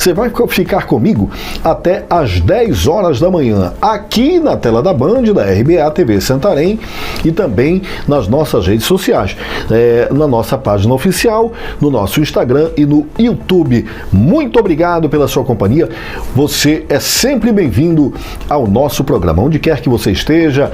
Você vai ficar comigo até às 10 horas da manhã, aqui na tela da Band, da RBA TV Santarém e também nas nossas redes sociais, na nossa página oficial, no nosso Instagram e no YouTube. Muito obrigado pela sua companhia. Você é sempre bem-vindo ao nosso programa, onde quer que você esteja,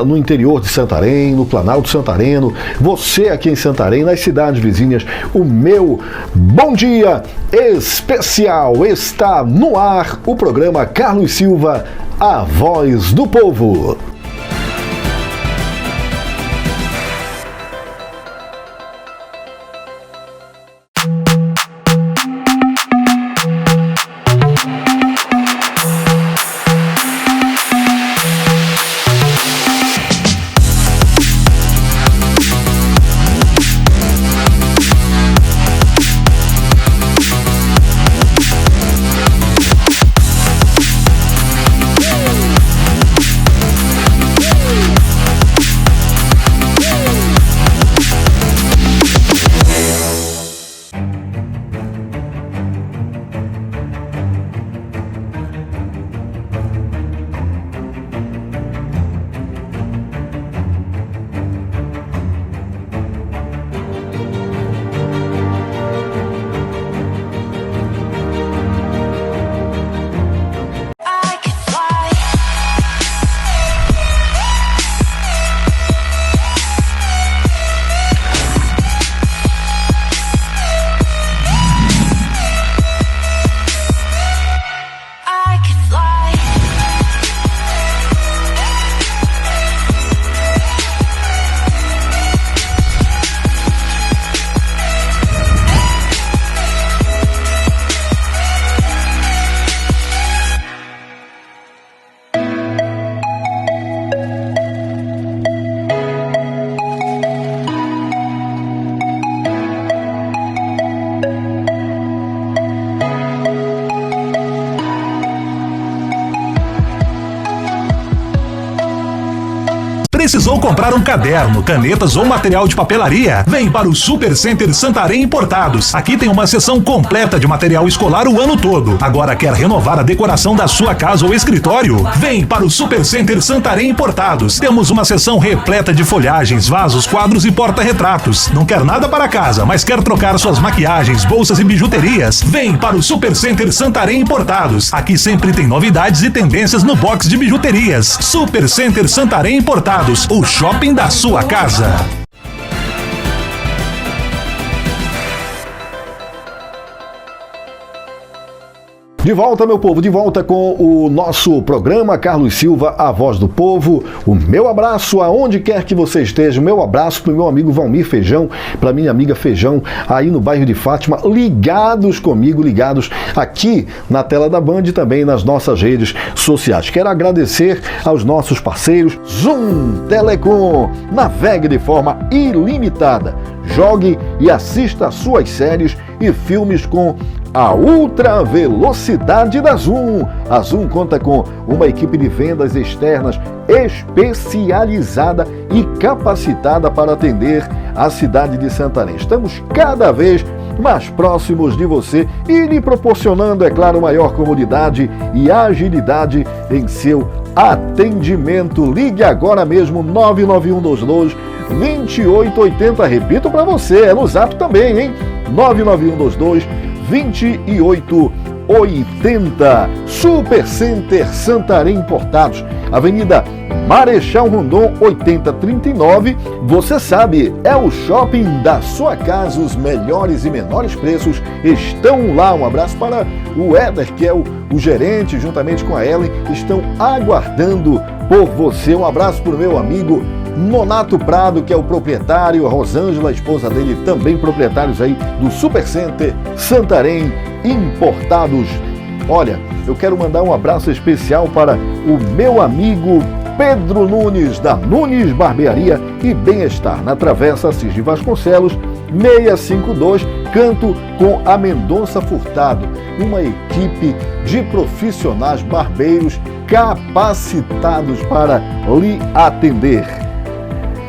no interior de Santarém, no Planalto Santareno, você aqui em Santarém, nas cidades vizinhas, o meu bom dia especial está no ar, o programa Carlos Silva, a voz do povo. Precisou comprar um caderno, canetas ou material de papelaria? Vem para o Super Center Santarém Importados. Aqui tem uma seção completa de material escolar o ano todo. Agora quer renovar a decoração da sua casa ou escritório? Vem para o Super Center Santarém Importados. Temos uma seção repleta de folhagens, vasos, quadros e porta-retratos. Não quer nada para casa, mas quer trocar suas maquiagens, bolsas e bijuterias? Vem para o Super Center Santarém Importados. Aqui sempre tem novidades e tendências no box de bijuterias. Super Center Santarém Importados. O shopping da sua casa. De volta, meu povo, de volta com o nosso programa Carlos Silva, a voz do povo. O meu abraço aonde quer que você esteja, o meu abraço para o meu amigo Valmir Feijão, para minha amiga Feijão, aí no bairro de Fátima, ligados comigo, ligados aqui na tela da Band e também nas nossas redes sociais. Quero agradecer aos nossos parceiros Zoom Telecom. Navegue de forma ilimitada. Jogue e assista suas séries e filmes com a ultra velocidade da Zoom. A Zoom conta com uma equipe de vendas externas especializada e capacitada para atender a cidade de Santarém. Estamos cada vez mais próximos de você e lhe proporcionando, é claro, maior comodidade e agilidade em seu atendimento. Ligue agora mesmo 99122-2880. Repito para você, é no Zap também, hein? 992-2880. Super Center Santarém Importados, Avenida Marechal Rondon 8039. Você sabe, é o shopping da sua casa. Os melhores e menores preços estão lá. Um abraço para o Éder, que é o gerente, juntamente com a Ellen, estão aguardando por você. Um abraço para o meu amigo Nonato Prado, que é o proprietário, a Rosângela, a esposa dele, também proprietários aí do Super Center Santarém Importados. Olha, eu quero mandar um abraço especial para o meu amigo Pedro Nunes, da Nunes Barbearia e Bem-Estar, na Travessa Assis de Vasconcelos, 652, canto com a Mendonça Furtado, uma equipe de profissionais barbeiros capacitados para lhe atender.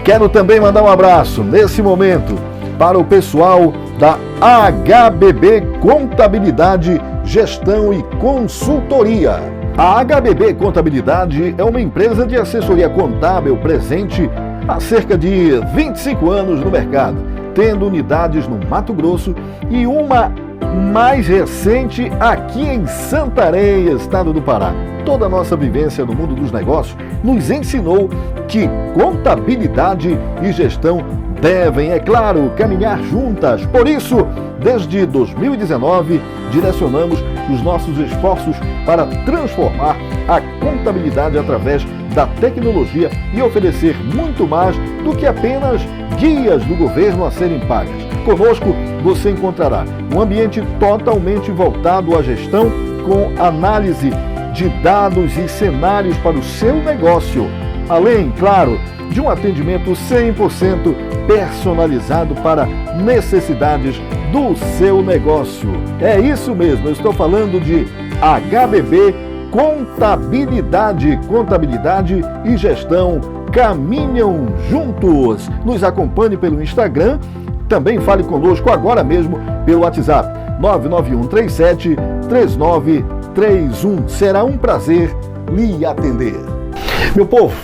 Quero também mandar um abraço, nesse momento, para o pessoal da HBB Contabilidade gestão e consultoria. A HBB Contabilidade é uma empresa de assessoria contábil presente há cerca de 25 anos no mercado, tendo unidades no Mato Grosso e uma mais recente aqui em Santarém, estado do Pará. Toda a nossa vivência no mundo dos negócios nos ensinou que contabilidade e gestão devem, é claro, caminhar juntas. Por isso, desde 2019, direcionamos os nossos esforços para transformar a contabilidade através da tecnologia e oferecer muito mais do que apenas guias do governo a serem pagas. Conosco, você encontrará um ambiente totalmente voltado à gestão, com análise de dados e cenários para o seu negócio, além, claro, de um atendimento 100% personalizado para necessidades do seu negócio. É isso mesmo, eu estou falando de HBB Contabilidade. Contabilidade e gestão caminham juntos. Nos acompanhe pelo Instagram, também fale conosco agora mesmo pelo WhatsApp 991373931. Será um prazer lhe atender. Meu povo,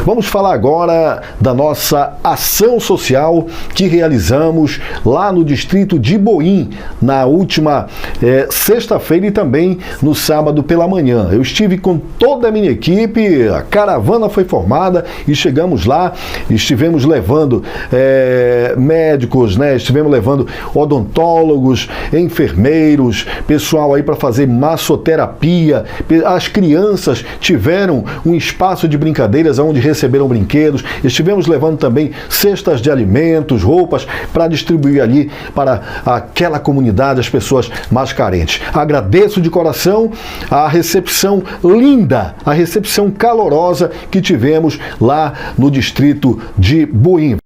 vamos falar agora da nossa ação social que realizamos lá no distrito de Boim, na última sexta-feira e também no sábado pela manhã. Eu estive com toda a minha equipe, a caravana foi formada e chegamos lá, estivemos levando médicos, estivemos levando odontólogos, enfermeiros, pessoal aí para fazer massoterapia. As crianças tiveram um espaço de brincadeiras onde receberam brinquedos. Estivemos levando também cestas de alimentos, roupas para distribuir ali para aquela comunidade, as pessoas mais carentes. Agradeço de coração a recepção linda, a recepção calorosa que tivemos lá no distrito de Boim.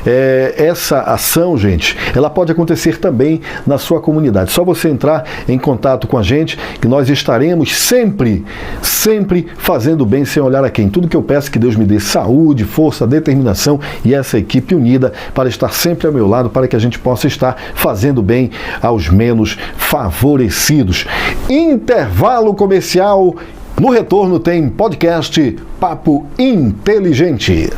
essa ação, gente, ela pode acontecer também na sua comunidade. Só você entrar em contato com a gente, que nós estaremos sempre fazendo bem sem olhar a quem. Tudo que eu peço é que Deus me dê saúde, força, determinação e essa equipe unida para estar sempre ao meu lado, para que a gente possa estar fazendo bem aos menos favorecidos. Intervalo comercial. No retorno tem podcast Papo Inteligente.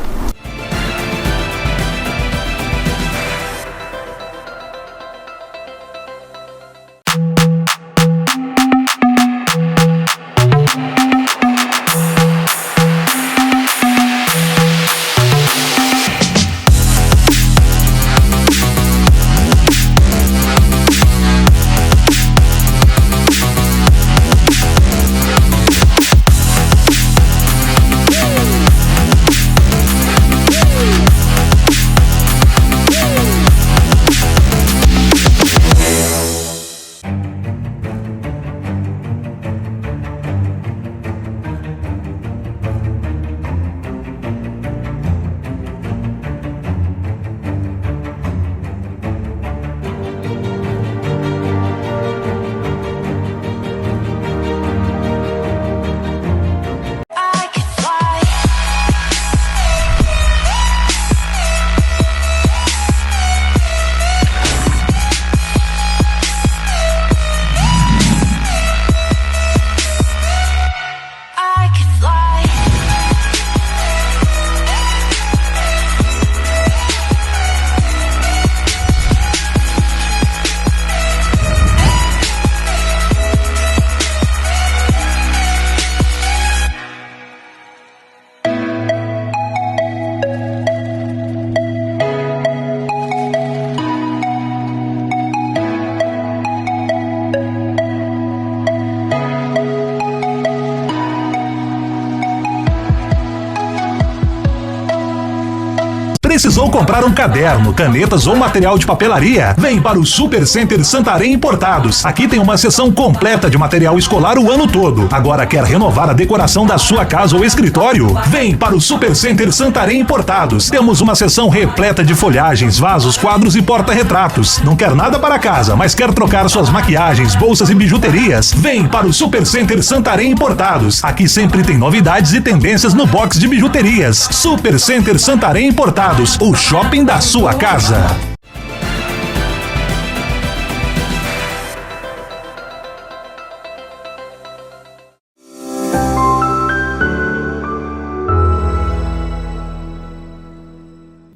Precisou comprar um caderno, canetas ou material de papelaria? Vem para o Super Center Santarém Importados. Aqui tem uma seção completa de material escolar o ano todo. Agora quer renovar a decoração da sua casa ou escritório? Vem para o Super Center Santarém Importados. Temos uma seção repleta de folhagens, vasos, quadros e porta-retratos. Não quer nada para casa, mas quer trocar suas maquiagens, bolsas e bijuterias? Vem para o Super Center Santarém Importados. Aqui sempre tem novidades e tendências no box de bijuterias. Super Center Santarém Importados. O shopping da sua casa.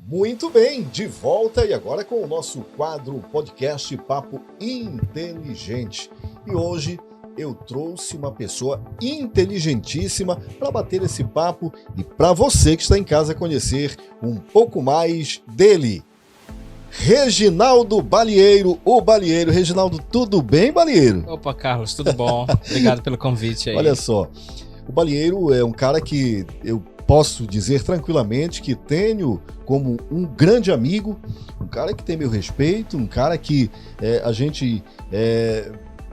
Muito bem, de volta e agora com o nosso quadro podcast Papo Inteligente. E hoje eu trouxe uma pessoa inteligentíssima para bater esse papo e para você que está em casa conhecer um pouco mais dele. Reginaldo Balieiro, o Balieiro. Reginaldo, tudo bem, Balieiro? Opa, Carlos, tudo bom? Obrigado pelo convite aí. Olha só, o Balieiro é um cara que eu posso dizer tranquilamente que tenho como um grande amigo, um cara que tem meu respeito, um cara que a gente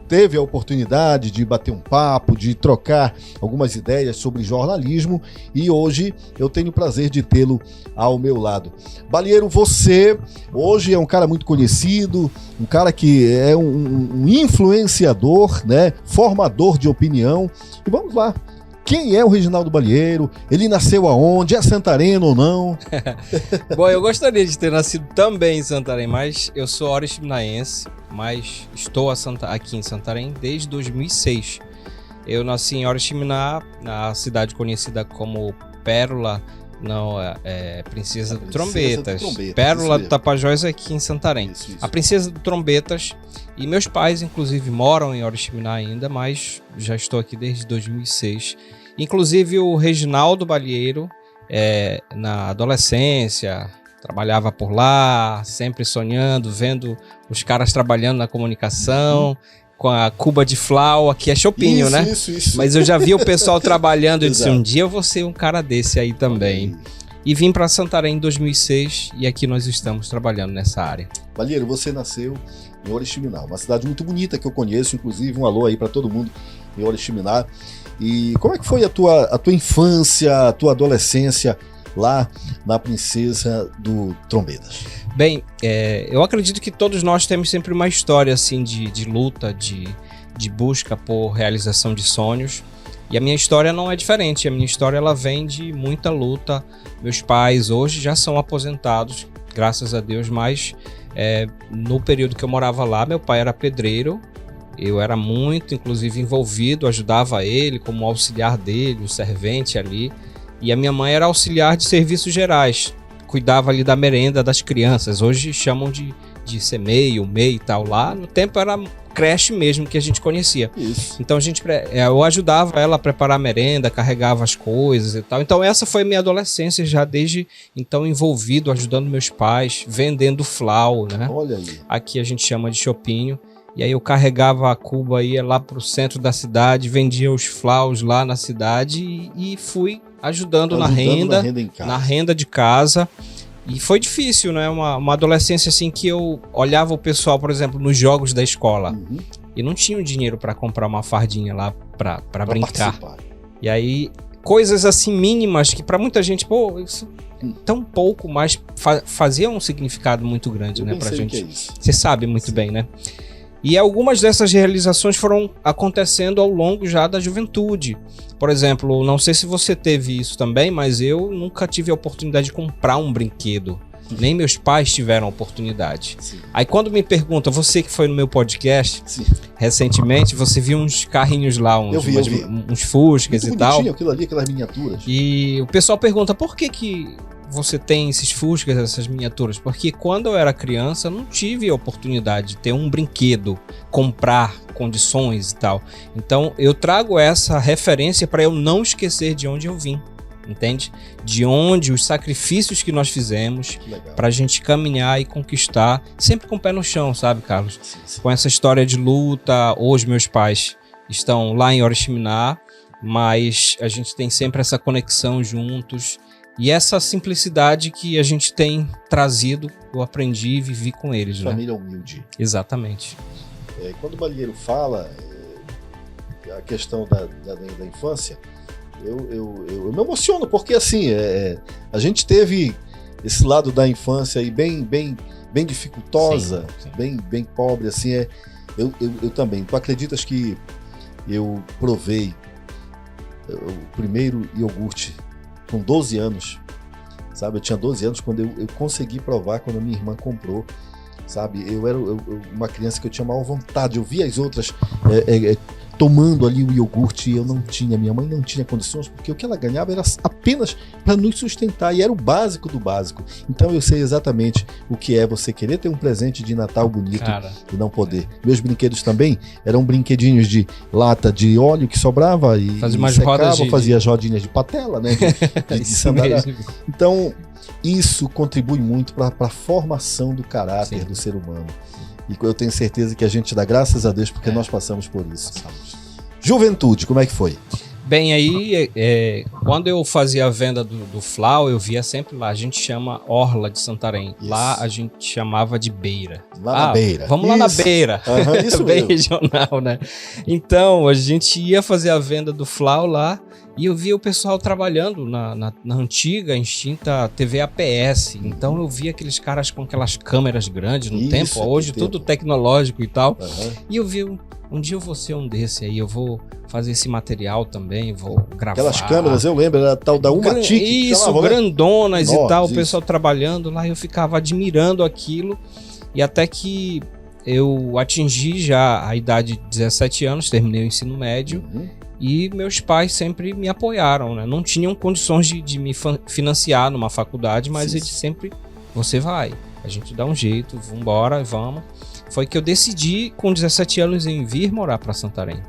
teve a oportunidade de bater um papo, de trocar algumas ideias sobre jornalismo e hoje eu tenho o prazer de tê-lo ao meu lado. Balieiro, você hoje é um cara muito conhecido, um cara que é um influenciador, né, formador de opinião. E vamos lá, quem é o Reginaldo Balieiro? Ele nasceu aonde? É santareno ou não? Bom, eu gostaria de ter nascido também em Santarém, mas eu sou oriximiнаense, mas estou aqui em Santarém desde 2006. Eu nasci em Oriximiná, na cidade conhecida como Pérola, não, Princesa de Trombetas. Pérola do Tapajós aqui em Santarém. Isso. A Princesa de Trombetas. E meus pais, inclusive, moram em Oriximiná ainda, mas já estou aqui desde 2006. Inclusive o Reginaldo Balieiro, na adolescência, trabalhava por lá, sempre sonhando, vendo os caras trabalhando na comunicação, com a Cuba de Flau, aqui é Chopinho, né? Isso. Mas eu já vi o pessoal trabalhando e disse, um dia eu vou ser um cara desse aí também. E vim para Santarém em 2006 e aqui nós estamos trabalhando nessa área. Balieiro, você nasceu em Oriximiná, uma cidade muito bonita que eu conheço, inclusive um alô aí para todo mundo em Oriximiná. E como é que foi a tua infância, a tua adolescência lá na Princesa do Trombetas? Bem, eu acredito que todos nós temos sempre uma história assim de luta, de busca por realização de sonhos. E a minha história não é diferente. A minha história ela vem de muita luta. Meus pais hoje já são aposentados, graças a Deus, mas no período que eu morava lá, meu pai era pedreiro. Eu era muito, inclusive, envolvido, ajudava ele como auxiliar dele, o servente ali. E a minha mãe era auxiliar de serviços gerais, cuidava ali da merenda das crianças. Hoje chamam de CMEI, o MEI e tal. Lá no tempo era creche mesmo que a gente conhecia. Isso. Então eu ajudava ela a preparar a merenda, carregava as coisas e tal. Então essa foi minha adolescência, já desde então envolvido, ajudando meus pais, vendendo flau, né? Olha aí. Aqui a gente chama de chopinho. E aí eu carregava a cuba, ia lá pro centro da cidade, vendia os flaus lá na cidade e fui ajudando na renda de casa. E foi difícil, né? Uma adolescência assim que eu olhava o pessoal, por exemplo, nos jogos da escola e não tinha dinheiro para comprar uma fardinha lá para brincar. Participar. E aí, coisas assim mínimas que para muita gente, pô, isso tão pouco, mas fazia um significado muito grande, né, pra gente. Você sabe muito bem, né? E algumas dessas realizações foram acontecendo ao longo já da juventude. Por exemplo, não sei se você teve isso também, mas eu nunca tive a oportunidade de comprar um brinquedo. Nem meus pais tiveram a oportunidade. Sim. Aí quando me perguntam, você que foi no meu podcast recentemente, você viu uns carrinhos lá, uns Fuscas e tal. Aquilo ali, aquelas miniaturas. E o pessoal pergunta, por que você tem esses Fuscas, essas miniaturas? Porque quando eu era criança, eu não tive a oportunidade de ter um brinquedo, comprar condições e tal. Então eu trago essa referência para eu não esquecer de onde eu vim, entende? De onde os sacrifícios que nós fizemos para a gente caminhar e conquistar, sempre com o pé no chão, sabe, Carlos? Sim. Com essa história de luta. Hoje meus pais estão lá em Oriximiná, mas a gente tem sempre essa conexão juntos. E essa simplicidade que a gente tem trazido, eu aprendi e vivi com eles. Família humilde. Exatamente. Quando o Balieiro fala a questão da infância, eu me emociono, porque assim, a gente teve esse lado da infância aí bem dificultosa, sim. Bem pobre, assim, eu também. Tu acreditas que eu provei o primeiro iogurte com 12 anos, sabe? Eu tinha 12 anos quando eu consegui provar, quando a minha irmã comprou, sabe? Eu era uma criança que eu tinha maior vontade, eu via as outras tomando ali o iogurte e eu não tinha, minha mãe não tinha condições, porque o que ela ganhava era apenas para nos sustentar e era o básico do básico. Então eu sei exatamente o que é você querer ter um presente de Natal bonito e não poder. Meus brinquedos também eram brinquedinhos de lata de óleo que sobrava e secava, fazia as rodinhas de patela, né? De sandália. Então isso contribui muito para a formação do caráter do ser humano. E eu tenho certeza que a gente dá graças a Deus porque nós passamos por isso. Juventude, como é que foi? Bem, aí quando eu fazia a venda do Flau, eu via sempre lá, a gente chama Orla de Santarém. Isso. Lá a gente chamava de Beira. Lá na Beira. Vamos lá na Beira. Isso bem mesmo. Regional, né? Então, a gente ia fazer a venda do Flau lá e eu via o pessoal trabalhando na antiga, extinta TV APS. Então eu via aqueles caras com aquelas câmeras grandes no tempo, hoje tudo tecnológico e tal. E eu vi, um dia eu vou ser um desse aí, eu vou fazer esse material também, vou gravar. Aquelas câmeras, eu lembro, era tal da Umatic. Isso, grandonas e tal, o pessoal trabalhando lá, eu ficava admirando aquilo. E até que eu atingi já a idade de 17 anos, terminei o ensino médio. E meus pais sempre me apoiaram, né? Não tinham condições de me financiar numa faculdade, mas eles sempre, você vai, a gente dá um jeito, vambora, vamos. Foi que eu decidi com 17 anos em vir morar para Santarém.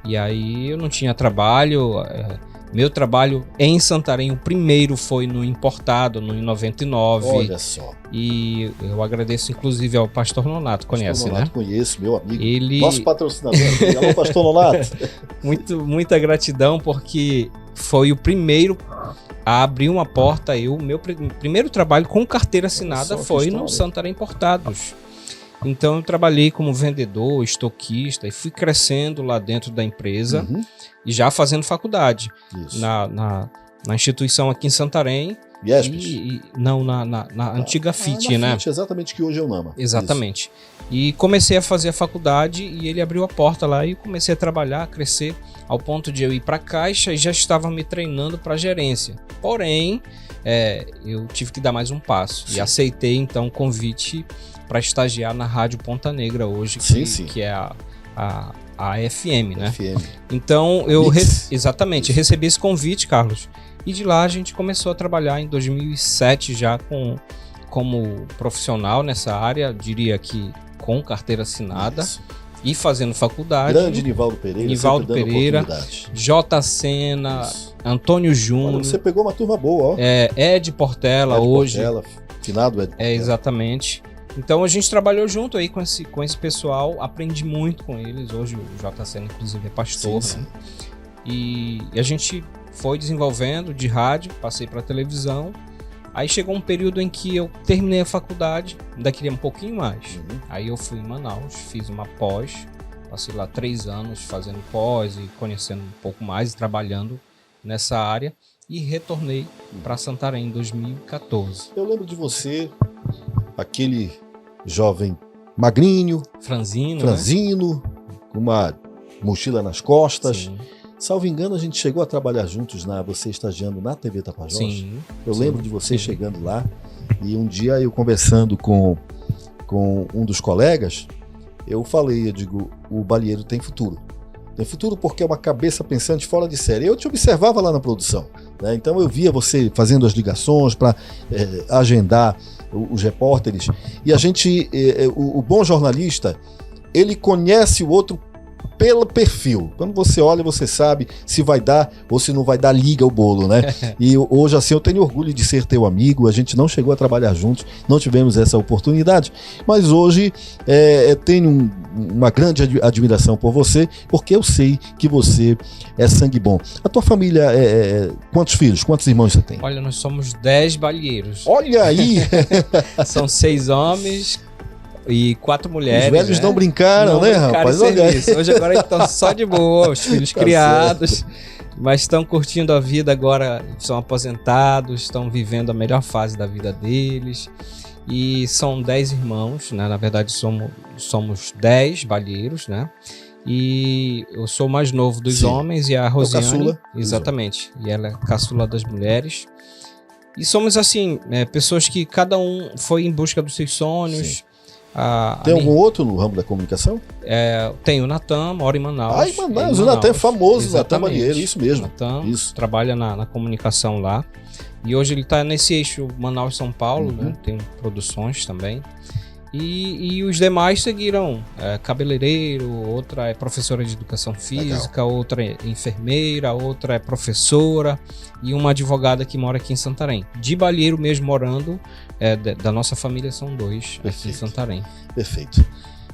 E aí eu não tinha trabalho, meu trabalho em Santarém, o primeiro foi no Importado, em 99. Olha só. E eu agradeço inclusive ao Pastor Nonato, conhece, Pastor Nonato, né? Conheço, meu amigo. Ele... Nosso patrocinador. Alô, Pastor Nonato. Muita gratidão, porque foi o primeiro a abrir uma porta. Meu primeiro trabalho com carteira assinada foi no Santarém Importados. Então eu trabalhei como vendedor, estoquista e fui crescendo lá dentro da empresa e já fazendo faculdade. Na instituição aqui em Santarém. Yespes? Não, na antiga FIT, né? FIT, exatamente, que hoje é o Nama. Exatamente. E comecei a fazer a faculdade e ele abriu a porta lá e comecei a trabalhar, a crescer, ao ponto de eu ir para a Caixa e já estava me treinando para gerência. Porém, eu tive que dar mais um passo. Sim. E aceitei então o convite para estagiar na Rádio Ponta Negra hoje, que é a FM, né? FM. Então eu exatamente recebi esse convite, Carlos, e de lá a gente começou a trabalhar em 2007 já como profissional nessa área, diria que com carteira assinada. Isso. E fazendo faculdade. Grande Nivaldo Pereira, J. Sena, isso. Antônio Júnior. Olha, você pegou uma turma boa, ó. Ed Portela hoje. Finado Ed Portela. Exatamente. Então a gente trabalhou junto aí com esse pessoal, aprendi muito com eles. Hoje o J. Sena, inclusive, é pastor. Sim, né? E a gente foi desenvolvendo de rádio, passei para televisão. Aí chegou um período em que eu terminei a faculdade, ainda queria um pouquinho mais. Uhum. Aí eu fui em Manaus, fiz uma pós, passei lá 3 anos fazendo pós e conhecendo um pouco mais e trabalhando nessa área. E retornei para Santarém em 2014. Eu lembro de você, aquele jovem magrinho, franzino, né? Com uma mochila nas costas. Sim. Salvo engano, a gente chegou a trabalhar juntos, você estagiando na TV Tapajós. Sim. Eu lembro de você chegando lá e um dia eu conversando com um dos colegas, eu digo, o Balieiro tem futuro. Tem futuro porque é uma cabeça pensante fora de série. Eu te observava lá na produção, né? Então eu via você fazendo as ligações para agendar os repórteres. E a gente, o bom jornalista, ele conhece o outro pelo perfil. Quando você olha, você sabe se vai dar ou se não vai dar liga o bolo, né? E hoje, assim, eu tenho orgulho de ser teu amigo. A gente não chegou a trabalhar juntos, não tivemos essa oportunidade, mas hoje tenho uma grande admiração por você, porque eu sei que você é sangue bom. A tua família, quantos filhos, quantos irmãos você tem? Olha, nós somos 10 balieiros. Olha aí! São 6 homens e 4 mulheres. Os velhos não brincaram, né, rapaz? Hoje agora estão só de boa, os filhos criados, mas estão curtindo a vida agora, são aposentados, estão vivendo a melhor fase da vida deles. E são 10 irmãos, né? Na verdade somos 10 balieiros, né? E eu sou o mais novo dos homens e a Rosiane, caçula. Exatamente, e ela é caçula das mulheres. E somos assim, pessoas que cada um foi em busca dos seus sonhos. Sim. Tem algum outro no ramo da comunicação? Tem o Natan, mora em Manaus. Ah, em Manaus, o Natan é famoso, o Natan Balieiro, isso mesmo. Natan trabalha na comunicação lá. E hoje ele está nesse eixo Manaus-São Paulo, né? Tem produções também. E os demais seguiram cabeleireiro, outra é professora de educação física, legal. Outra é enfermeira, outra é professora e uma advogada que mora aqui em Santarém. De balieiro mesmo morando, da nossa família são 2 aqui em Santarém. Perfeito.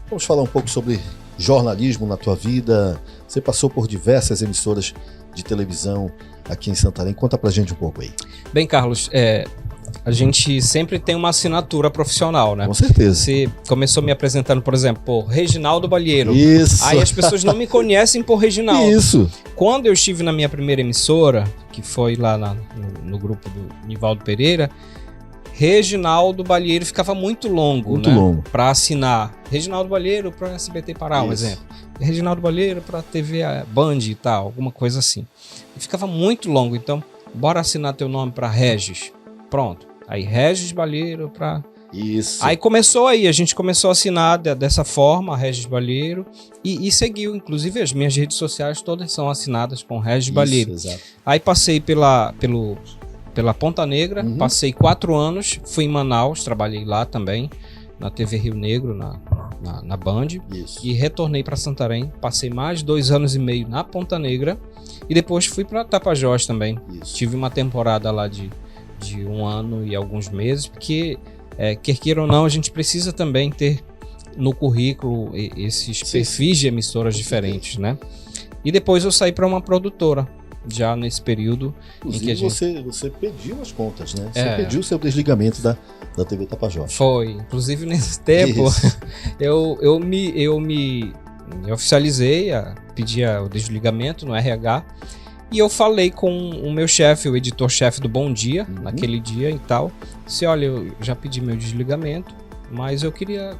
Vamos falar um pouco sobre jornalismo na tua vida. Você passou por diversas emissoras de televisão aqui em Santarém. Conta pra gente um pouco aí. Bem, Carlos, a gente sempre tem uma assinatura profissional, né? Com certeza. Você começou me apresentando, por exemplo, por Reginaldo Balieiro. Isso. Aí as pessoas não me conhecem por Reginaldo. Isso. Quando eu estive na minha primeira emissora, que foi lá no grupo do Nivaldo Pereira, Reginaldo Balieiro ficava muito longo para assinar. Reginaldo Balieiro para SBT Pará, um exemplo. Reginaldo Balieiro para TV Band e tal, alguma coisa assim. E ficava muito longo, então bora assinar teu nome para Regis. Pronto. Aí Regis Balieiro para... Isso. Aí a gente começou a assinar dessa forma, Regis Balieiro, e seguiu, inclusive as minhas redes sociais todas são assinadas com Regis Balieiro. Exato. Aí passei pela Ponta Negra, passei 4 anos, fui em Manaus, trabalhei lá também, na TV Rio Negro, na Band, e retornei para Santarém, passei mais 2 anos e meio na Ponta Negra, e depois fui para Tapajós também. Isso. Tive uma temporada lá de 1 ano e alguns meses, porque quer queira ou não, a gente precisa também ter no currículo esses perfis de emissoras diferentes, né? E depois eu saí para uma produtora, já nesse período. Inclusive, em que você pediu as contas, né? Você pediu o seu desligamento da TV Tapajós. Foi. Inclusive, nesse tempo, eu me oficializei, pedi o desligamento no RH. E eu falei com o meu chefe, o editor-chefe do Bom Dia, naquele dia e tal. Disse, olha, eu já pedi meu desligamento, mas eu queria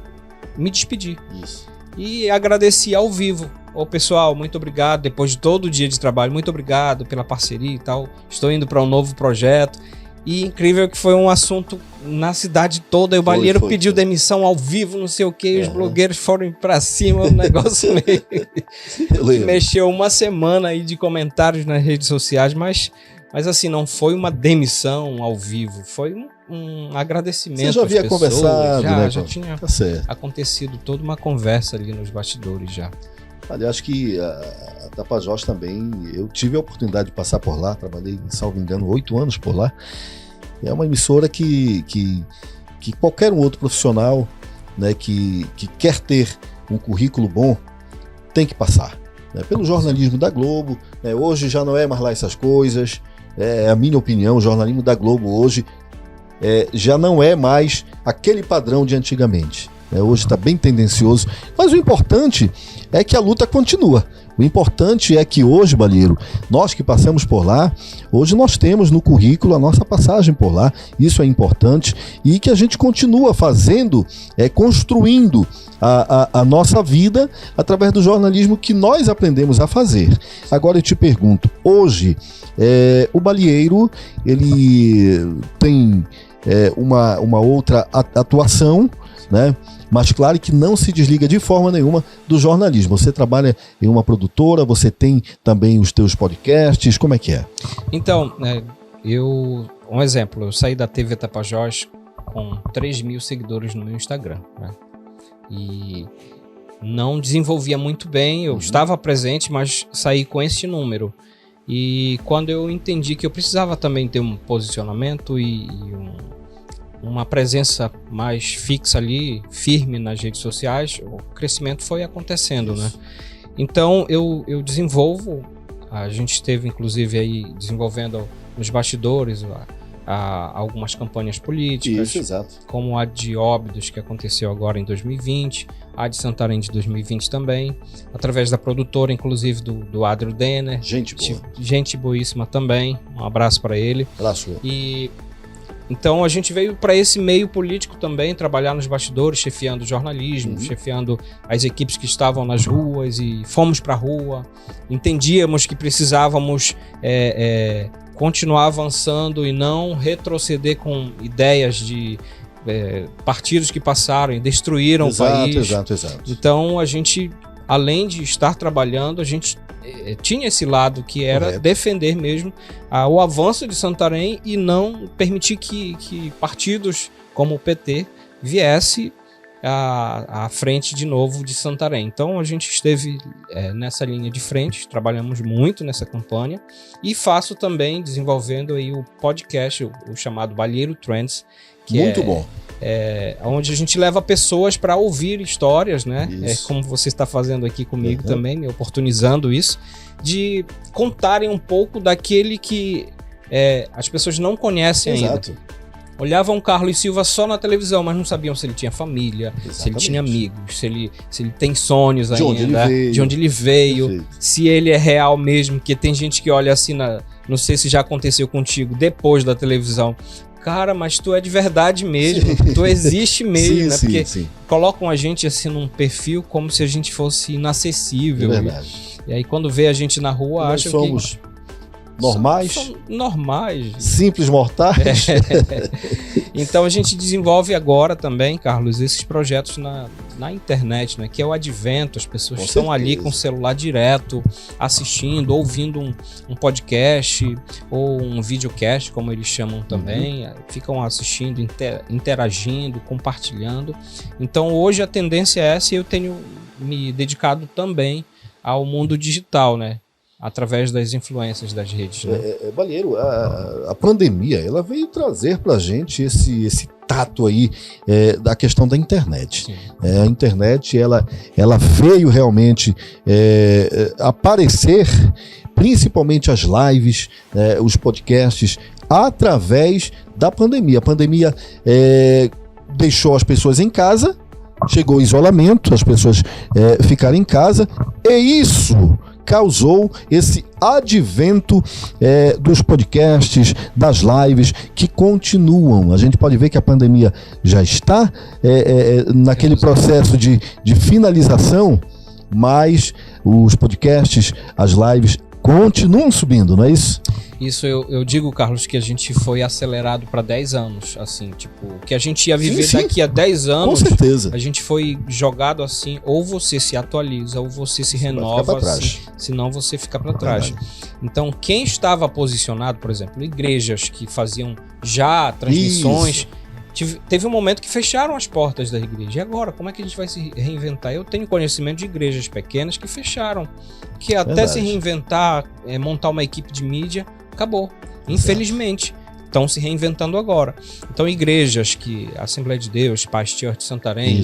me despedir. Isso. E agradeci ao vivo. Ô pessoal, muito obrigado, depois de todo o dia de trabalho, muito obrigado pela parceria e tal. Estou indo para um novo projeto. E incrível que foi um assunto na cidade toda. E o Balieiro pediu demissão ao vivo, não sei o que. E os blogueiros foram pra cima. O negócio meio... mexeu uma semana aí de comentários nas redes sociais. Mas assim, não foi uma demissão ao vivo. Foi um agradecimento. Você já havia conversado, né? Já tinha acontecido toda uma conversa ali nos bastidores já. Olha, eu acho que a Tapajós também, eu tive a oportunidade de passar por lá, trabalhei, salvo engano, 8 anos por lá. É uma emissora que qualquer um outro profissional, né, que quer ter um currículo bom tem que passar. Né, pelo jornalismo da Globo, né, hoje já não é mais lá essas coisas, é a minha opinião, o jornalismo da Globo hoje já não é mais aquele padrão de antigamente. Hoje está bem tendencioso, mas o importante é que a luta continua. O importante é que hoje, Balieiro, nós que passamos por lá, hoje nós temos no currículo a nossa passagem por lá, isso é importante, e que a gente continua fazendo, construindo a nossa vida através do jornalismo que nós aprendemos a fazer. Agora eu te pergunto, hoje o Balieiro, ele tem uma outra atuação, né? Mas claro que não se desliga de forma nenhuma do jornalismo. Você trabalha em uma produtora, você tem também os teus podcasts, como é que é? Então, um exemplo, eu saí da TV Tapajós com 3 mil seguidores no meu Instagram, né? E não desenvolvia muito bem, eu estava presente, mas saí com esse número. E quando eu entendi que eu precisava também ter um posicionamento e uma presença mais fixa ali, firme nas redes sociais, o crescimento foi acontecendo, né? Então eu desenvolvo, a gente esteve inclusive aí desenvolvendo nos bastidores algumas campanhas políticas. Isso, exato. Como a de Óbidos, que aconteceu agora em 2020, a de Santarém de 2020 também, através da produtora, inclusive do Adrio Denner. Gente boíssima também, um abraço para ele. Abraço. Então a gente veio para esse meio político também, trabalhar nos bastidores, chefiando o jornalismo, chefiando as equipes que estavam nas ruas, e fomos para a rua, entendíamos que precisávamos continuar avançando e não retroceder com ideias de partidos que passaram e destruíram o país. Exato. Então a gente, além de estar trabalhando, a gente tinha esse lado que era defender mesmo o avanço de Santarém e não permitir que partidos como o PT viesse à frente de novo de Santarém. Então a gente esteve nessa linha de frente, trabalhamos muito nessa campanha, e faço também desenvolvendo aí o podcast, o chamado Balieiro Trends, que muito bom. Onde a gente leva pessoas para ouvir histórias, né? Como você está fazendo aqui comigo também, me oportunizando isso, de contarem um pouco daquele que as pessoas não conhecem ainda. Olhavam o Carlos Silva só na televisão, mas não sabiam se ele tinha família, se ele tinha amigos, se ele tem sonhos ainda, de onde ele veio, se ele é real mesmo, porque tem gente que olha assim, não sei se já aconteceu contigo, depois da televisão. Cara, mas tu é de verdade mesmo, tu existe mesmo, né? Porque colocam a gente assim num perfil como se a gente fosse inacessível. E aí quando vê a gente na rua, acham que somos normais, são normais, simples mortais. Então a gente desenvolve agora também, Carlos, esses projetos na internet, né? Que é o advento, as pessoas estão ali com o celular direto, assistindo, ouvindo um podcast ou um videocast, como eles chamam também, ficam assistindo, interagindo, compartilhando. Então hoje a tendência é essa, e eu tenho me dedicado também ao mundo digital, né? Através das influências das redes, né? Balieiro, a pandemia, ela veio trazer pra gente esse tato aí da questão da internet. A internet, ela veio realmente aparecer, principalmente as lives, os podcasts, através da pandemia. A pandemia deixou as pessoas em casa, chegou o isolamento, as pessoas ficaram em casa, e isso causou esse advento dos podcasts, das lives que continuam. A gente pode ver que a pandemia já está naquele processo de finalização, mas os podcasts, as lives continuam subindo, não é isso? Isso eu digo, Carlos, que a gente foi acelerado para 10 anos, assim, tipo, que a gente ia viver sim. daqui a 10 anos. Com certeza. A gente foi jogado assim, ou você se atualiza, ou você se renova, assim, senão você fica para trás. Então, quem estava posicionado, por exemplo, igrejas que faziam já transmissões, teve um momento que fecharam as portas da igreja. E agora, como é que a gente vai se reinventar? Eu tenho conhecimento de igrejas pequenas que fecharam, que até se reinventar, montar uma equipe de mídia, acabou. Infelizmente, estão se reinventando agora. Então, igrejas que a Assembleia de Deus, Paz Church de Santarém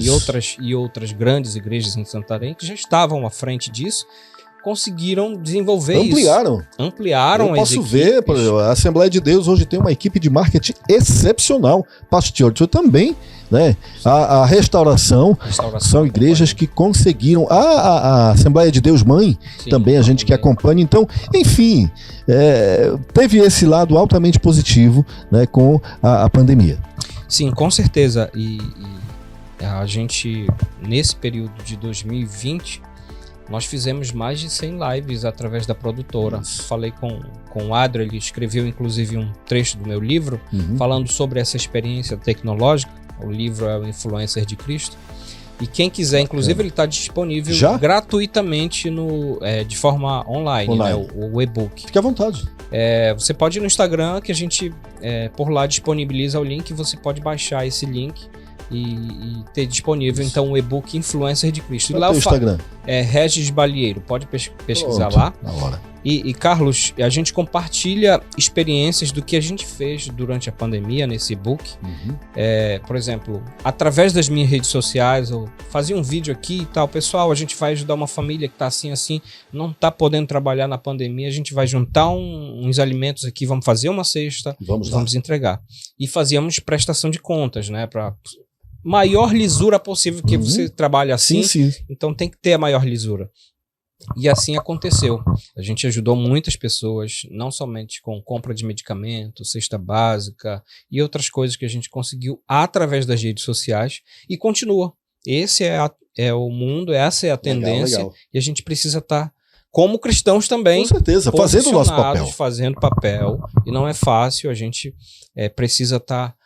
e outras grandes igrejas em Santarém que já estavam à frente disso, conseguiram desenvolver Ampliaram. Eu posso ver, por exemplo, a Assembleia de Deus hoje tem uma equipe de marketing excepcional. Pastor Church também, né? A restauração são igrejas que conseguiram. A Assembleia de Deus Mãe, também a gente que acompanha. Então, enfim, teve esse lado altamente positivo, né, com a pandemia. Sim, com certeza. E a gente, nesse período de 2020, nós fizemos mais de 100 lives através da produtora. Falei com o Adro, ele escreveu inclusive um trecho do meu livro, falando sobre essa experiência tecnológica. O livro é o Influencer de Cristo. E quem quiser, inclusive, ele está disponível gratuitamente de forma online. Né, o e-book. Fique à vontade. Você pode ir no Instagram, que a gente por lá disponibiliza o link, você pode baixar esse link e ter disponível então o e-book Influencer de Cristo. Qual é o Instagram? Regis Balieiro, pode pesquisar lá. Na hora. E Carlos, a gente compartilha experiências do que a gente fez durante a pandemia nesse e-book. Por exemplo, através das minhas redes sociais, eu fazia um vídeo aqui e tal. Pessoal, a gente vai ajudar uma família que está assim, não está podendo trabalhar na pandemia. A gente vai juntar uns alimentos aqui, vamos fazer uma cesta, vamos entregar. E fazíamos prestação de contas, né? Para maior lisura possível, que você trabalha assim. Sim. Então tem que ter a maior lisura. E assim aconteceu. A gente ajudou muitas pessoas, não somente com compra de medicamento, cesta básica e outras coisas que a gente conseguiu através das redes sociais e continua. Esse é o mundo, essa é a tendência. Legal. E a gente precisa estar, como cristãos também, com certeza, fazendo o nosso papel. Fazendo papel. E não é fácil, a gente precisa estar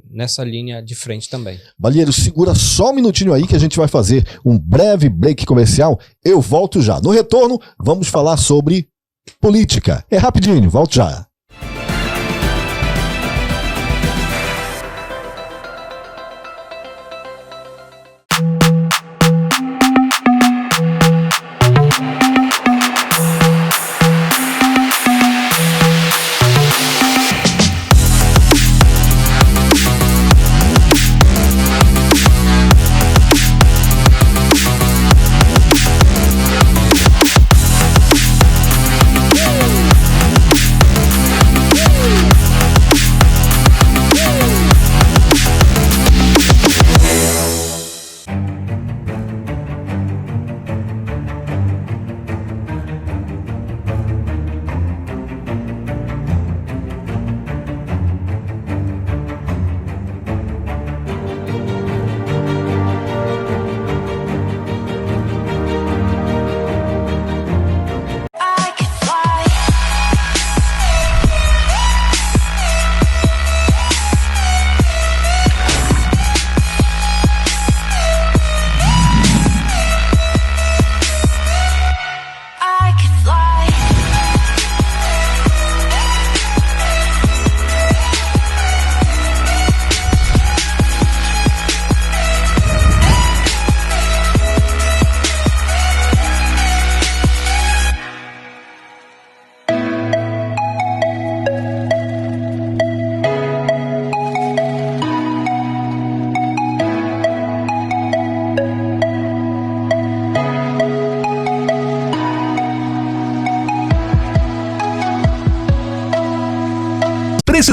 nessa linha de frente também. Balieiro, segura só um minutinho aí que a gente vai fazer um breve break comercial. Eu volto já. No retorno, vamos falar sobre política. É rapidinho, volto já.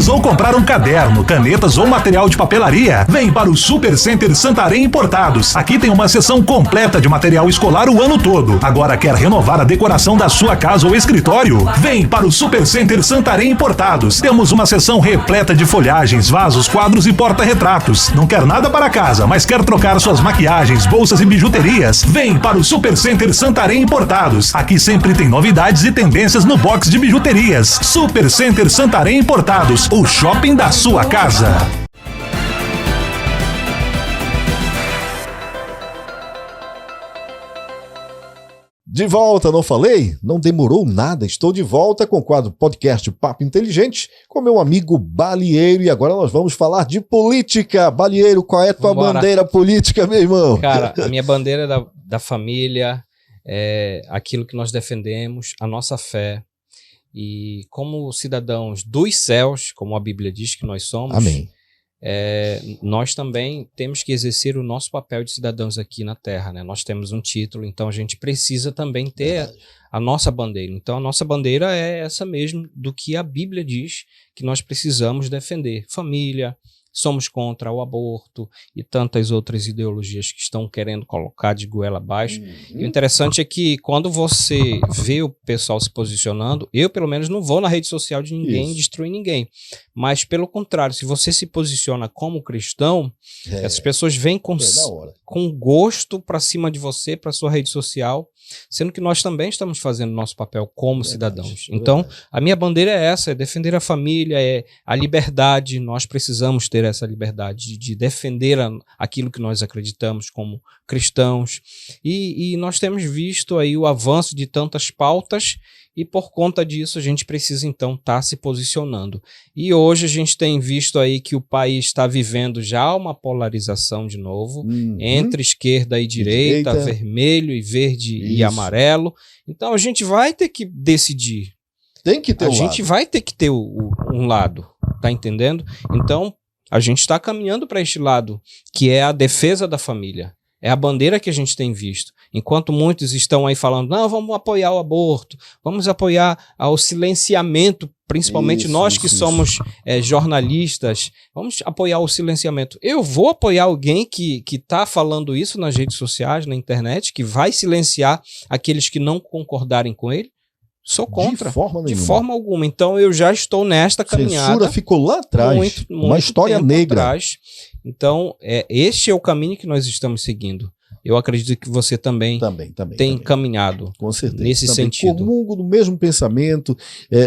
canetas ou comprar um caderno, canetas ou material de papelaria, vem para o Super Center Santarém Importados. Aqui tem uma seção completa de material escolar o ano todo. Agora quer renovar a decoração da sua casa ou escritório? Vem para o Super Center Santarém Importados. Temos uma seção repleta de folhagens, vasos, quadros e porta-retratos. Não quer nada para casa, mas quer trocar suas maquiagens, bolsas e bijuterias? Vem para o Super Center Santarém Importados. Aqui sempre tem novidades e tendências no box de bijuterias. Super Center Santarém Importados, o shopping da sua casa. De volta, não falei? Não demorou nada, estou de volta com o quadro podcast Papo Inteligente com meu amigo Balieiro e agora nós vamos falar de política. Balieiro, qual é a tua bandeira política, meu irmão? Cara, a minha bandeira é da família, é aquilo que nós defendemos, a nossa fé. E como cidadãos dos céus, como a Bíblia diz que nós somos, amém. Nós também temos que exercer o nosso papel de cidadãos aqui na Terra, né? Nós temos um título, então a gente precisa também ter a nossa bandeira. Então a nossa bandeira é essa mesmo do que a Bíblia diz que nós precisamos defender. Família, somos contra o aborto e tantas outras ideologias que estão querendo colocar de goela abaixo. E o interessante é que quando você vê o pessoal se posicionando, eu pelo menos não vou na rede social de ninguém destruir ninguém. Mas pelo contrário, se você se posiciona como cristão, essas pessoas vêm com gosto para cima de você, para sua rede social, sendo que nós também estamos fazendo nosso papel como cidadãos. Então, a minha bandeira é essa, é defender a família, é a liberdade. Nós precisamos ter essa liberdade de defender aquilo que nós acreditamos como cristãos. E nós temos visto aí o avanço de tantas pautas e por conta disso a gente precisa então estar se posicionando. E hoje a gente tem visto aí que o país está vivendo já uma polarização de novo, entre esquerda e direita, vermelho e verde e amarelo. Então a gente vai ter que decidir. Tem que ter um lado. A gente vai ter que ter um lado, tá entendendo? Então a gente está caminhando para este lado, que é a defesa da família. É a bandeira que a gente tem visto. Enquanto muitos estão aí falando, não, vamos apoiar o aborto, vamos apoiar o silenciamento, principalmente nós que somos jornalistas, vamos apoiar o silenciamento. Eu vou apoiar alguém que está falando isso nas redes sociais, na internet, que vai silenciar aqueles que não concordarem com ele? Sou contra. De forma alguma. Então eu já estou nesta caminhada. Censura ficou lá atrás. Uma história negra. Atrás. Então, este é o caminho que nós estamos seguindo. Eu acredito que você também tem caminhado com certeza, nesse sentido. Comungo no mesmo pensamento,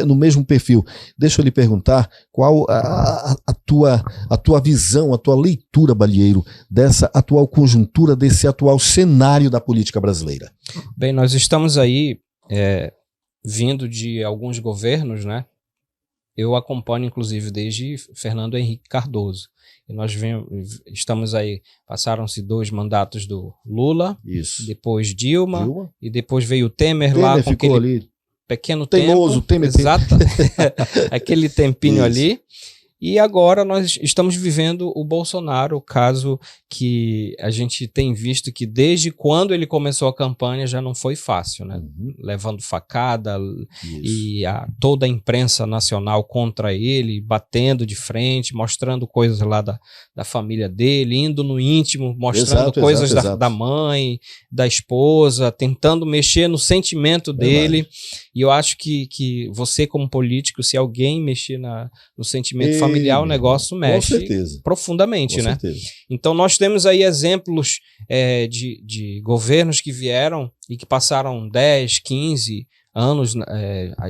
no mesmo perfil. Deixa eu lhe perguntar qual a tua visão, a tua leitura, Balieiro, dessa atual conjuntura, desse atual cenário da política brasileira. Bem, nós estamos aí vindo de alguns governos, né? Eu acompanho, inclusive, desde Fernando Henrique Cardoso. E nós estamos aí, passaram-se 2 mandatos do Lula, depois Dilma, e depois veio o Temer lá com aquele ali, pequeno teimoso, tempo. Exato, aquele tempinho ali. E agora nós estamos vivendo o Bolsonaro, o caso que a gente tem visto que desde quando ele começou a campanha já não foi fácil, né? Levando facada e toda a imprensa nacional contra ele, batendo de frente, mostrando coisas lá da família dele, indo no íntimo, mostrando coisas da mãe, da esposa, tentando mexer no sentimento dele. E eu acho que você como político, se alguém mexer no sentimento familiar, o negócio mexe profundamente, né? Então nós temos aí exemplos de governos que vieram e que passaram 10, 15 anos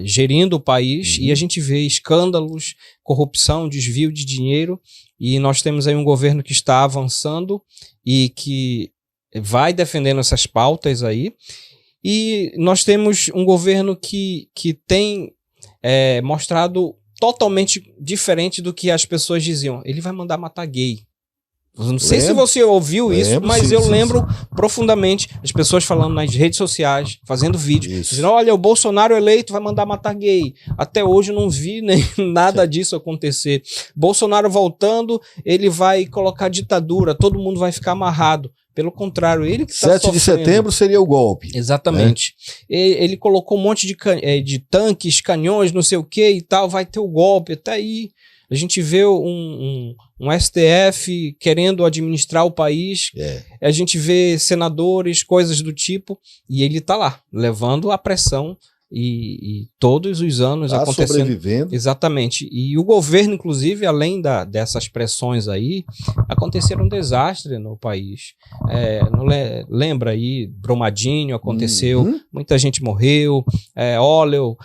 gerindo o país e a gente vê escândalos, corrupção, desvio de dinheiro e nós temos aí um governo que está avançando e que vai defendendo essas pautas aí. E nós temos um governo que tem mostrado totalmente diferente do que as pessoas diziam. Ele vai mandar matar gay. Não sei se você ouviu isso, mas eu lembro profundamente as pessoas falando nas redes sociais, fazendo vídeo, dizendo, olha, o Bolsonaro eleito vai mandar matar gay. Até hoje eu não vi nem nada disso acontecer. Bolsonaro voltando, ele vai colocar ditadura, todo mundo vai ficar amarrado. Pelo contrário, ele que está 7 de setembro seria o golpe. Exatamente. Ele colocou um monte de tanques, canhões, não sei o que e tal, vai ter o golpe. Até aí A gente vê um STF querendo administrar o país, a gente vê senadores, coisas do tipo, e ele está lá, levando a pressão e todos os anos acontecendo. Sobrevivendo. Exatamente. E o governo, inclusive, além dessas pressões aí, aconteceram um desastre no país. Lembra aí, Brumadinho aconteceu, muita gente morreu, óleo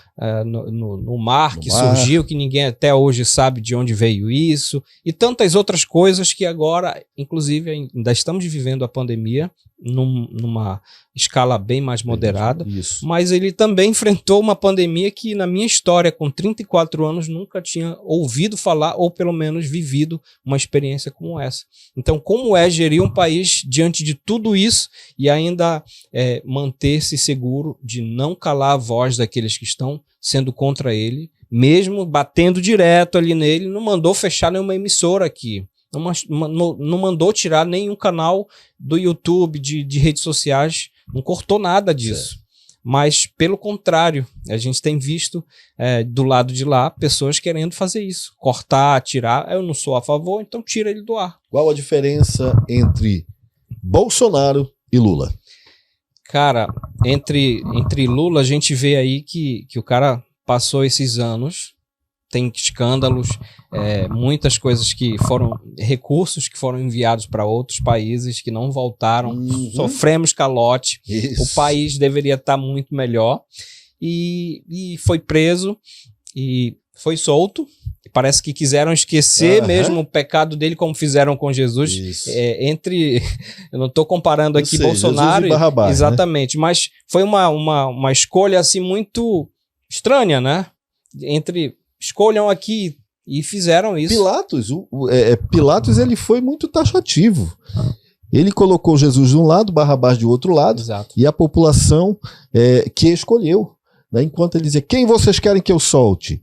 no mar que surgiu, que ninguém até hoje sabe de onde veio isso, e tantas outras coisas que agora, inclusive, ainda estamos vivendo a pandemia numa escala bem mais moderada, mas ele também enfrentou uma pandemia que na minha história, com 34 anos, nunca tinha ouvido falar ou pelo menos vivido uma experiência como essa. Então, como é gerir um país diante de tudo isso e ainda manter-se seguro de não calar a voz daqueles que estão sendo contra ele, mesmo batendo direto ali nele, não mandou fechar nenhuma emissora aqui. Não mandou tirar nenhum canal do YouTube, de redes sociais, não cortou nada disso. Certo. Mas, pelo contrário, a gente tem visto do lado de lá pessoas querendo fazer isso, cortar, tirar. Eu não sou a favor, então tira ele do ar. Qual a diferença entre Bolsonaro e Lula? Cara, entre Lula, a gente vê aí que o cara passou esses anos, tem escândalos, muitas coisas que foram, recursos que foram enviados para outros países que não voltaram, sofremos calote, o país deveria estar muito melhor, e foi preso, e foi solto, parece que quiseram esquecer mesmo o pecado dele, como fizeram com Jesus, eu não estou comparando aqui Bolsonaro, Jesus e Barrabás, exatamente, né? Mas foi uma escolha assim muito estranha, né? Escolham aqui, e fizeram isso. Pilatos ele foi muito taxativo. Ele colocou Jesus de um lado, Barrabás de outro lado. Exato. E a população que escolheu. Né? Enquanto ele dizia, quem vocês querem que eu solte?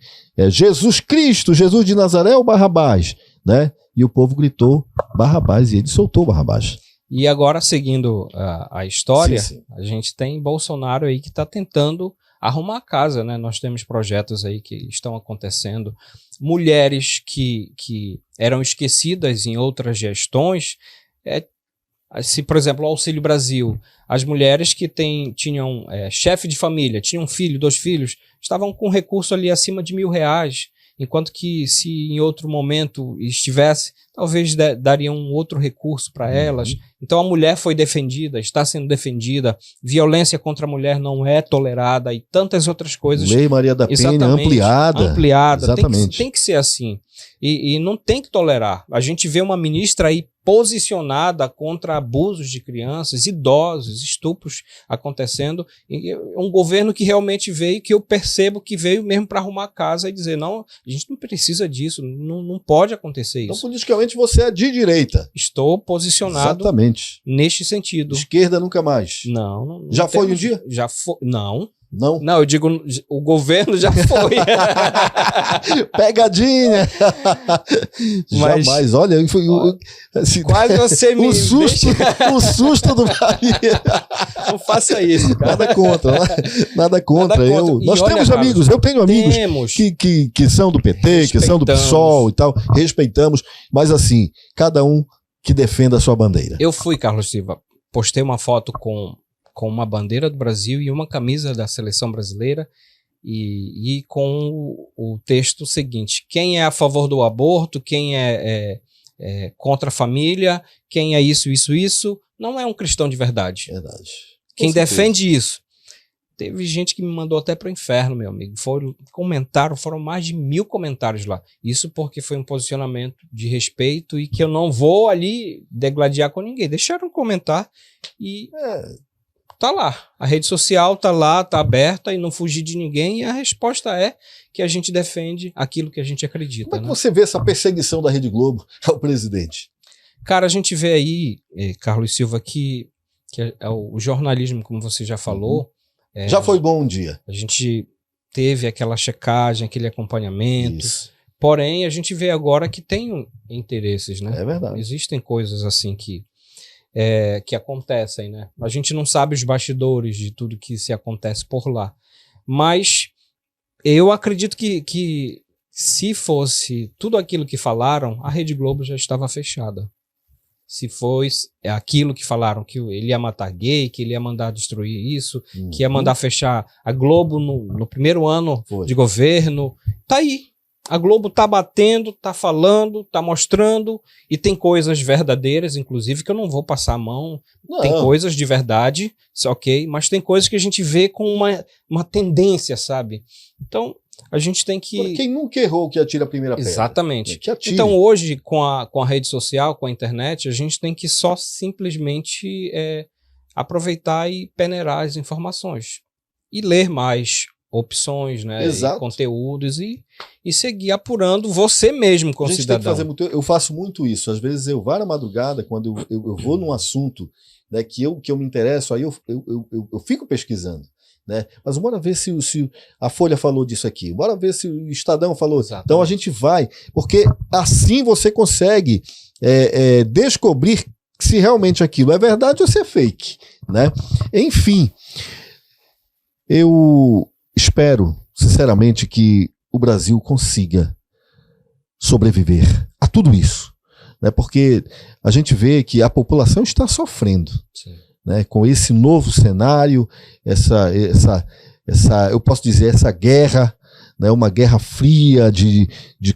Jesus Cristo, Jesus de Nazaré ou Barrabás? Né? E o povo gritou Barrabás, e ele soltou Barrabás. E agora, seguindo a história, a gente tem Bolsonaro aí que está tentando arrumar a casa, né? Nós temos projetos aí que estão acontecendo. Mulheres que eram esquecidas em outras gestões. Se, por exemplo, o Auxílio Brasil, as mulheres que tinham chefe de família, tinham um filho, 2 filhos, estavam com recurso ali acima de R$1.000, enquanto que se em outro momento estivesse, talvez daria um outro recurso para elas. Então a mulher foi defendida, está sendo defendida, violência contra a mulher não é tolerada e tantas outras coisas. Lei Maria da Penha ampliada. Exatamente. Tem que ser assim. E não tem que tolerar. A gente vê uma ministra aí posicionada contra abusos de crianças, idosos, estupros acontecendo. E um governo que realmente veio, que eu percebo que veio mesmo para arrumar a casa e dizer, não, a gente não precisa disso, não pode acontecer isso. Então, politicamente, você é de direita. Estou posicionado neste sentido. Esquerda nunca mais. Não já foi um dia? Já foi. Não, eu digo, o governo já foi. Pegadinha! Mas, jamais, olha, quase você me o susto do Bahia. Não faça isso, cara. Nada contra. Nós temos amigos, eu tenho amigos que são do PT, que são do PSOL e tal, respeitamos, mas assim, cada um que defenda a sua bandeira. Eu fui, Carlos Silva, postei uma foto com uma bandeira do Brasil e uma camisa da seleção brasileira e com o texto seguinte: quem é a favor do aborto, quem é contra a família, quem é isso, não é um cristão de verdade. Verdade. Quem defende isso. Teve gente que me mandou até para o inferno, meu amigo. Foram mais de 1000 comentários lá. Isso porque foi um posicionamento de respeito e que eu não vou ali degladiar com ninguém. Deixaram comentar e tá lá. A rede social tá lá, tá aberta e não fugir de ninguém. E a resposta é que a gente defende aquilo que a gente acredita. Como é que você vê essa perseguição da Rede Globo ao presidente? Cara, a gente vê aí, Carlos Silva, que o jornalismo, como você já falou, já foi bom um dia. A gente teve aquela checagem, aquele acompanhamento. Isso. Porém, a gente vê agora que tem interesses, né? É verdade. Existem coisas assim que acontecem, né? A gente não sabe os bastidores de tudo que se acontece por lá. Mas eu acredito que se fosse tudo aquilo que falaram, a Rede Globo já estava fechada. Se fosse aquilo que falaram, que ele ia matar gay, que ele ia mandar destruir isso, que ia mandar fechar a Globo no primeiro ano de governo, tá aí. A Globo tá batendo, tá falando, tá mostrando, e tem coisas verdadeiras, inclusive, que eu não vou passar a mão. Não. Tem coisas de verdade, ok, mas tem coisas que a gente vê com uma tendência, sabe? Então, a gente tem que... Quem nunca errou que atira a primeira pedra. Exatamente. Então, hoje, com a rede social, com a internet, a gente tem que só simplesmente aproveitar e peneirar as informações. E ler mais opções, né? E conteúdos e seguir apurando você mesmo como cidadão. Eu faço muito isso. Às vezes eu vou na madrugada, quando eu vou num assunto, né, que eu me interesso, aí eu fico pesquisando. Né? Mas bora ver se a Folha falou disso aqui, bora ver se o Estadão falou. Exatamente. Então a gente vai, porque assim você consegue descobrir se realmente aquilo é verdade ou se é fake, né? Enfim, eu espero sinceramente que o Brasil consiga sobreviver a tudo isso, né? Porque a gente vê que a população está sofrendo. Sim. Né, com esse novo cenário, eu posso dizer, essa guerra, né, uma guerra fria de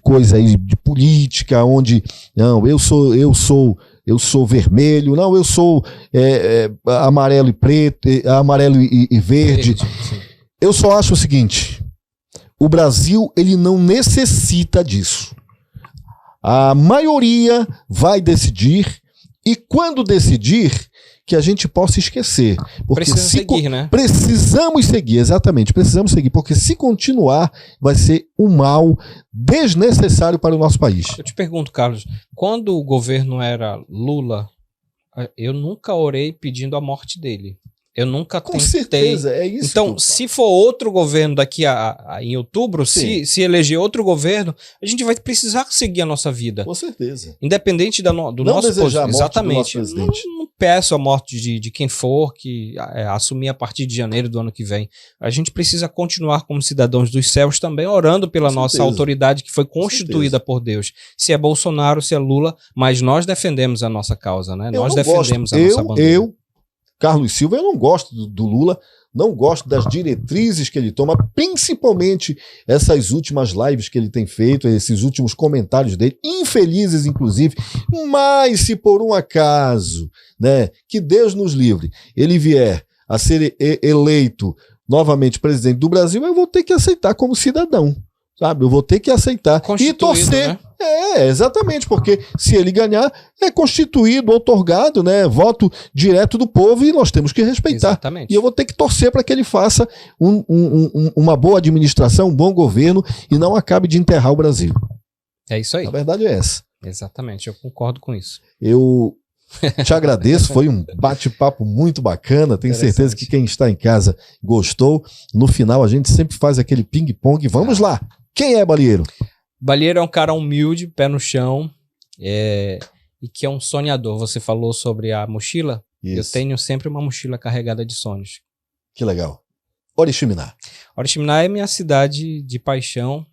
coisa aí, de política, onde não, eu sou vermelho, não, eu sou amarelo e preto, amarelo e verde. Eu só acho o seguinte: o Brasil, ele não necessita disso. A maioria vai decidir, e quando decidir, que a gente possa esquecer. Porque seguir, né? Precisamos seguir, exatamente, precisamos seguir, porque se continuar, vai ser um mal desnecessário para o nosso país. Eu te pergunto, Carlos, quando o governo era Lula, eu nunca orei pedindo a morte dele. Eu nunca tentei. Com certeza, é isso. Então, se for outro governo daqui em outubro, se eleger outro governo, a gente vai precisar seguir a nossa vida. Com certeza. Independente do não nosso desejar a morte exatamente. do nosso presidente. Não peço a morte de quem for que assumir a partir de janeiro do ano que vem. A gente precisa continuar como cidadãos dos céus também, orando pela nossa autoridade que foi constituída por Deus. Se é Bolsonaro, se é Lula, mas nós defendemos a nossa causa, né? Nós defendemos a nossa bandeira. Carlos Silva, eu não gosto do Lula, não gosto das diretrizes que ele toma, principalmente essas últimas lives que ele tem feito, esses últimos comentários dele, infelizes inclusive, mas se por um acaso, né, que Deus nos livre, ele vier a ser eleito novamente presidente do Brasil, eu vou ter que aceitar como cidadão, sabe? Eu vou ter que aceitar e torcer. Né? Exatamente, porque se ele ganhar, é constituído, outorgado, né, voto direto do povo e nós temos que respeitar. Exatamente. E eu vou ter que torcer para que ele faça uma boa administração, um bom governo e não acabe de enterrar o Brasil. É isso aí. A verdade é essa. Exatamente, eu concordo com isso. Eu te agradeço, foi um bate-papo muito bacana, tenho certeza que quem está em casa gostou. No final a gente sempre faz aquele ping-pong. Vamos lá! Quem é Balieiro? Balieiro é um cara humilde, pé no chão, e que é um sonhador. Você falou sobre a mochila? Isso. Eu tenho sempre uma mochila carregada de sonhos. Que legal. Oriximiná. Oriximiná é minha cidade de paixão.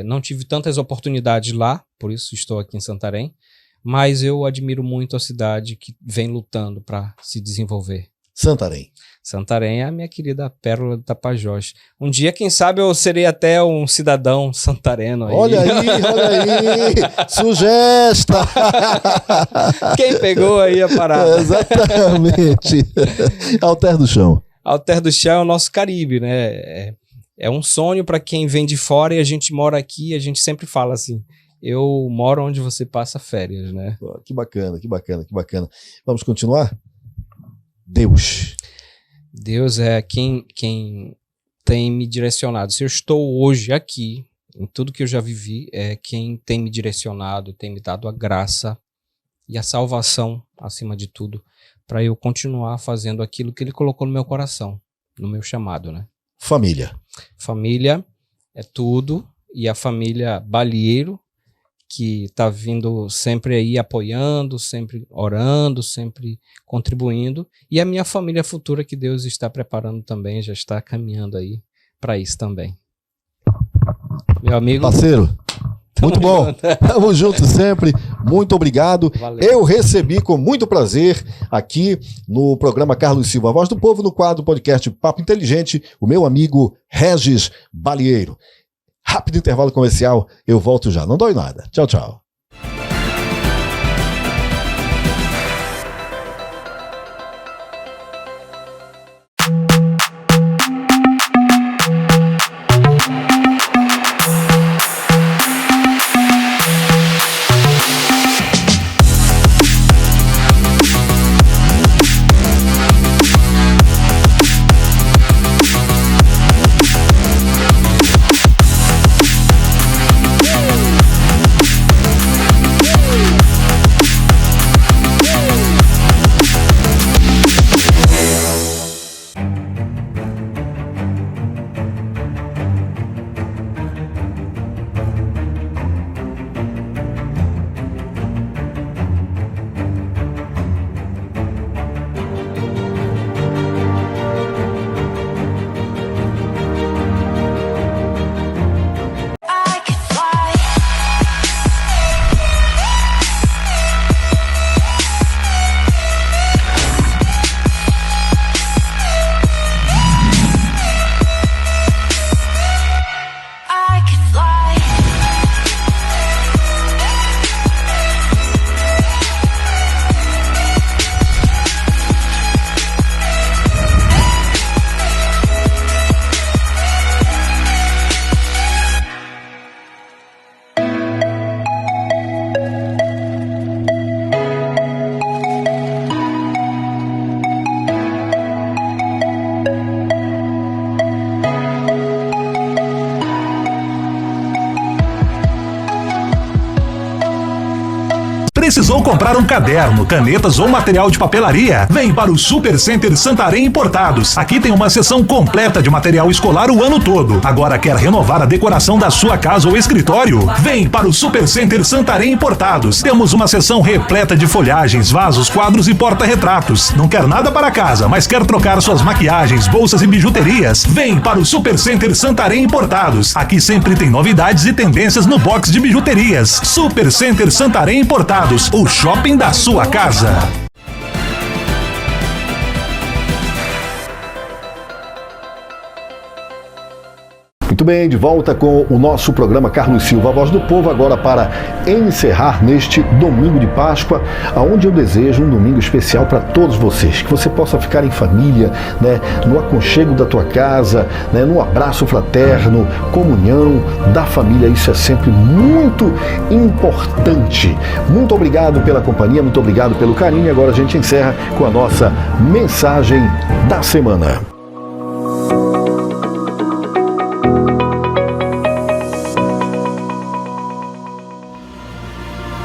Não tive tantas oportunidades lá, por isso estou aqui em Santarém, mas eu admiro muito a cidade que vem lutando para se desenvolver. Santarém. Santarém é a minha querida pérola do Tapajós. Um dia, quem sabe, eu serei até um cidadão santareno. Aí. Olha aí, sugesta! Quem pegou aí a parada? Exatamente. Alter do Chão. Alter do Chão é o nosso Caribe, né? É um sonho para quem vem de fora e a gente mora aqui, a gente sempre fala assim, eu moro onde você passa férias, né? Que bacana, que bacana, que bacana. Vamos continuar? Deus é quem tem me direcionado. Se eu estou hoje aqui, em tudo que eu já vivi, é quem tem me direcionado, tem me dado a graça e a salvação, acima de tudo, para eu continuar fazendo aquilo que ele colocou no meu coração, no meu chamado, né? Família. Família é tudo, e a família Balieiro, que está vindo sempre aí apoiando, sempre orando, sempre contribuindo. E a minha família futura que Deus está preparando também, já está caminhando aí para isso também. Meu amigo. Parceiro. Muito bom. Tamo junto sempre. Muito obrigado. Valeu. Eu recebi com muito prazer aqui no programa Carlos Silva, a Voz do Povo, no quadro podcast Papo Inteligente, o meu amigo Regis Balieiro. Rápido intervalo comercial, eu volto já. Não dói nada. Tchau, tchau. Precisou comprar um caderno, canetas ou material de papelaria? Vem para o Super Center Santarém Importados. Aqui tem uma seção completa de material escolar o ano todo. Agora quer renovar a decoração da sua casa ou escritório? Vem para o Super Center Santarém Importados. Temos uma seção repleta de folhagens, vasos, quadros e porta-retratos. Não quer nada para casa, mas quer trocar suas maquiagens, bolsas e bijuterias? Vem para o Super Center Santarém Importados. Aqui sempre tem novidades e tendências no box de bijuterias. Super Center Santarém Importados. O shopping da sua casa. Muito bem, de volta com o nosso programa Carlos Silva, a Voz do Povo, agora para encerrar neste domingo de Páscoa, onde eu desejo um domingo especial para todos vocês, que você possa ficar em família, né, no aconchego da tua casa, né, no abraço fraterno, comunhão da família, isso é sempre muito importante. Muito obrigado pela companhia, muito obrigado pelo carinho, e agora a gente encerra com a nossa mensagem da semana.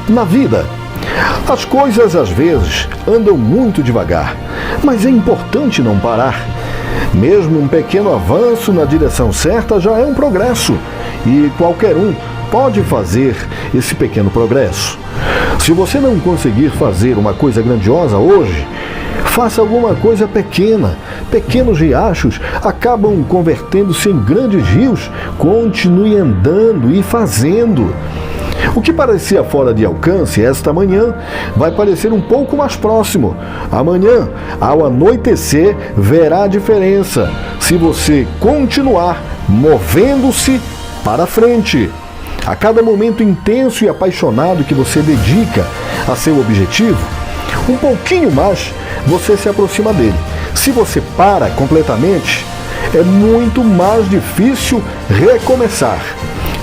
Na vida, as coisas às vezes andam muito devagar, mas é importante não parar. Mesmo um pequeno avanço na direção certa já é um progresso, e qualquer um pode fazer esse pequeno progresso. Se você não conseguir fazer uma coisa grandiosa hoje, faça alguma coisa pequena. Pequenos riachos acabam convertendo-se em grandes rios. Continue andando e fazendo. O que parecia fora de alcance esta manhã vai parecer um pouco mais próximo. Amanhã, ao anoitecer, verá a diferença se você continuar movendo-se para frente. A cada momento intenso e apaixonado que você dedica a seu objetivo, um pouquinho mais você se aproxima dele. Se você para completamente, é muito mais difícil recomeçar.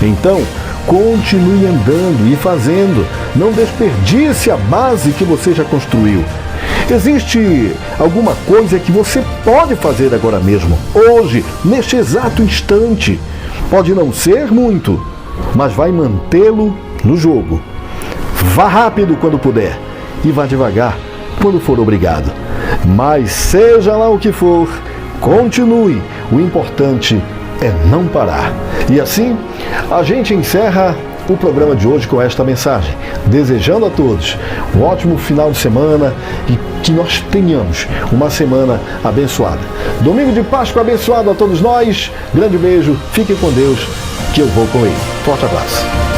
Então, continue andando e fazendo. Não desperdice a base que você já construiu. Existe alguma coisa que você pode fazer agora mesmo, hoje, neste exato instante. Pode não ser muito, mas vai mantê-lo no jogo. Vá rápido quando puder e vá devagar quando for obrigado. Mas seja lá o que for, continue. O importante é não parar. E assim, a gente encerra o programa de hoje com esta mensagem, desejando a todos um ótimo final de semana e que nós tenhamos uma semana abençoada. Domingo de Páscoa abençoado a todos nós. Grande beijo, fiquem com Deus, que eu vou com ele. Forte abraço.